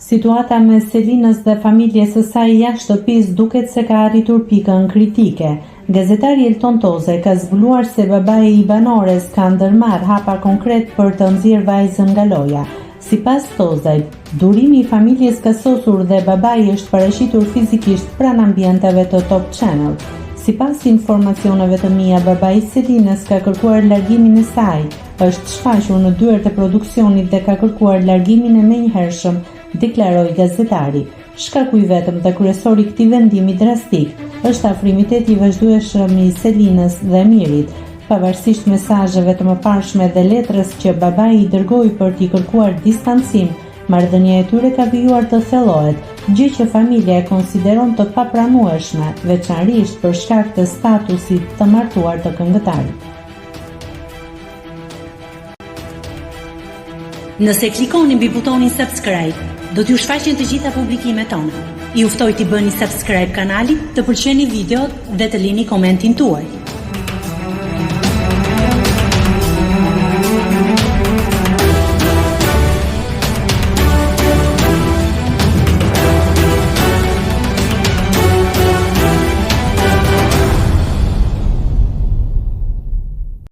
Situata me Selinës dhe familjes së saj jashtë shtëpisë duket se ka arritur pikën kritike. Gazetari Elton Toze ka zbuluar se babai i banores ka ndërmarrë hapa konkret për të nxjerrë vajzën nga loja. Sipas Tozej, durimi i familjes ka sosur dhe babai është paraqitur fizikisht pranë ambienteve të Top Channel. Sipas informacioneve të mia, babai i Selinës ka kërkuar largimin e saj, është shfaqur në dyert e produksionit dhe ka kërkuar largimin e menjëhershëm, deklaroi gazetari. Shkaku i vetëm dhe kryesor i këtij vendimi drastik është afrimiteti i vazhdueshëm i Selinës dhe Mirit, pavarësisht mesazheve të mëparshme dhe letrës që babai i dërgoi për t'i kërkuar distancim. Marrëdhënia e tyre ka vijuar të thellohet, gjë që familja e konsideron të papranueshme, veçanërisht për shkak të statusit të martuar të këngëtarit. Nëse klikoni mbi butonin subscribe, do t'ju shfaqen të gjitha publikimet tona. Ju ftoj t'i bëni subscribe kanalit, të pëlqeni videot dhe të lini komentin tuaj.